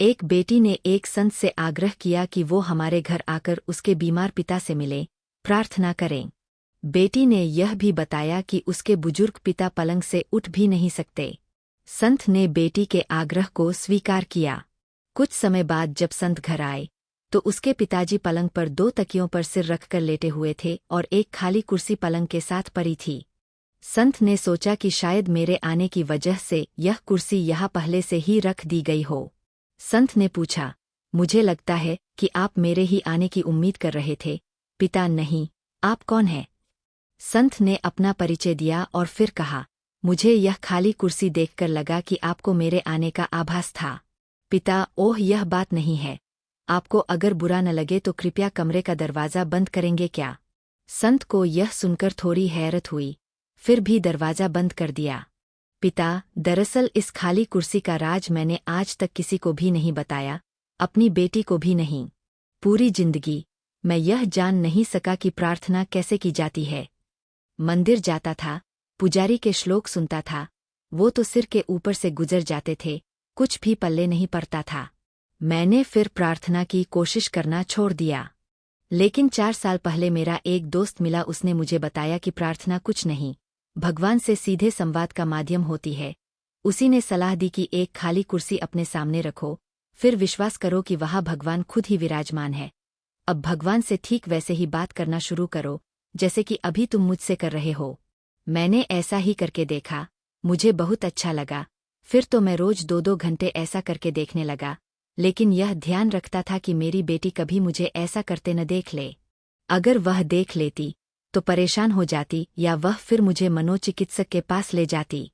एक बेटी ने एक संत से आग्रह किया कि वो हमारे घर आकर उसके बीमार पिता से मिले, प्रार्थना करें। बेटी ने यह भी बताया कि उसके बुजुर्ग पिता पलंग से उठ भी नहीं सकते। संत ने बेटी के आग्रह को स्वीकार किया। कुछ समय बाद जब संत घर आए तो उसके पिताजी पलंग पर 2 तकियों पर सिर रखकर लेटे हुए थे और एक खाली कुर्सी पलंग के साथ पड़ी थी। संत ने सोचा कि शायद मेरे आने की वजह से यह कुर्सी यहाँ पहले से ही रख दी गई हो। संत ने पूछा, मुझे लगता है कि आप मेरे ही आने की उम्मीद कर रहे थे। पिता, नहीं, आप कौन हैं? संत ने अपना परिचय दिया और फिर कहा, मुझे यह खाली कुर्सी देखकर लगा कि आपको मेरे आने का आभास था। पिता, ओह, यह बात नहीं है। आपको अगर बुरा न लगे तो कृपया कमरे का दरवाज़ा बंद करेंगे क्या? संत को यह सुनकर थोड़ी हैरत हुई, फिर भी दरवाज़ा बंद कर दिया। पिता, दरअसल इस खाली कुर्सी का राज मैंने आज तक किसी को भी नहीं बताया, अपनी बेटी को भी नहीं। पूरी जिंदगी मैं यह जान नहीं सका कि प्रार्थना कैसे की जाती है। मंदिर जाता था, पुजारी के श्लोक सुनता था, वो तो सिर के ऊपर से गुजर जाते थे, कुछ भी पल्ले नहीं पड़ता था। मैंने फिर प्रार्थना की कोशिश करना छोड़ दिया। लेकिन 4 साल पहले मेरा एक दोस्त मिला, उसने मुझे बताया कि प्रार्थना कुछ नहीं, भगवान से सीधे संवाद का माध्यम होती है। उसी ने सलाह दी कि एक खाली कुर्सी अपने सामने रखो, फिर विश्वास करो कि वहाँ भगवान खुद ही विराजमान है। अब भगवान से ठीक वैसे ही बात करना शुरू करो जैसे कि अभी तुम मुझसे कर रहे हो। मैंने ऐसा ही करके देखा, मुझे बहुत अच्छा लगा। फिर तो मैं रोज 2-2 घंटे ऐसा करके देखने लगा, लेकिन यह ध्यान रखता था कि मेरी बेटी कभी मुझे ऐसा करते न देख ले। अगर वह देख लेती तो परेशान हो जाती या वह फिर मुझे मनोचिकित्सक के पास ले जाती।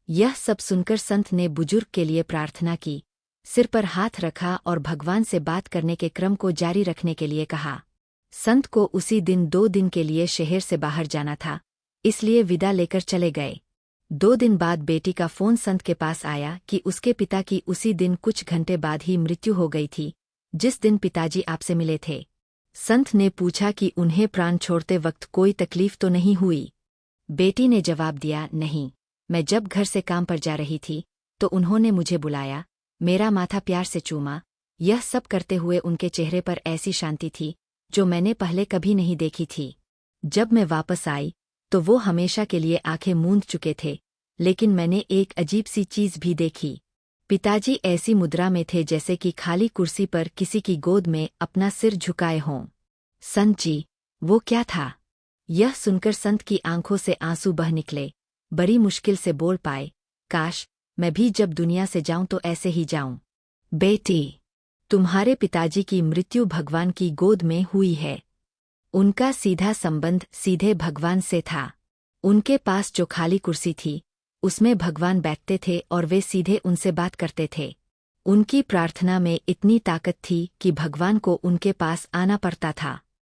यह सब सुनकर संत ने बुजुर्ग के लिए प्रार्थना की, सिर पर हाथ रखा और भगवान से बात करने के क्रम को जारी रखने के लिए कहा। संत को उसी दिन 2 दिन के लिए शहर से बाहर जाना था, इसलिए विदा लेकर चले गए। 2 दिन बाद बेटी का फोन संत के पास आया कि उसके पिता की उसी दिन कुछ घंटे बाद ही मृत्यु हो गई थी, जिस दिन पिताजी आपसे मिले थे। संत ने पूछा कि उन्हें प्राण छोड़ते वक्त कोई तकलीफ तो नहीं हुई। बेटी ने जवाब दिया, नहीं, मैं जब घर से काम पर जा रही थी तो उन्होंने मुझे बुलाया, मेरा माथा प्यार से चूमा। यह सब करते हुए उनके चेहरे पर ऐसी शांति थी जो मैंने पहले कभी नहीं देखी थी। जब मैं वापस आई तो वो हमेशा के लिए आंखें मूंद चुके थे, लेकिन मैंने एक अजीब सी चीज भी देखी। पिताजी ऐसी मुद्रा में थे जैसे कि खाली कुर्सी पर किसी की गोद में अपना सिर झुकाए हों। संत जी, वो क्या था? यह सुनकर संत की आंखों से आंसू बह निकले। बड़ी मुश्किल से बोल पाए, काश मैं भी जब दुनिया से जाऊं तो ऐसे ही जाऊं। बेटी, तुम्हारे पिताजी की मृत्यु भगवान की गोद में हुई है। उनका सीधा संबंध सीधे भगवान से था। उनके पास जो खाली कुर्सी थी उसमें भगवान बैठते थे और वे सीधे उनसे बात करते थे। उनकी प्रार्थना में इतनी ताकत थी कि भगवान को उनके पास आना पड़ता था।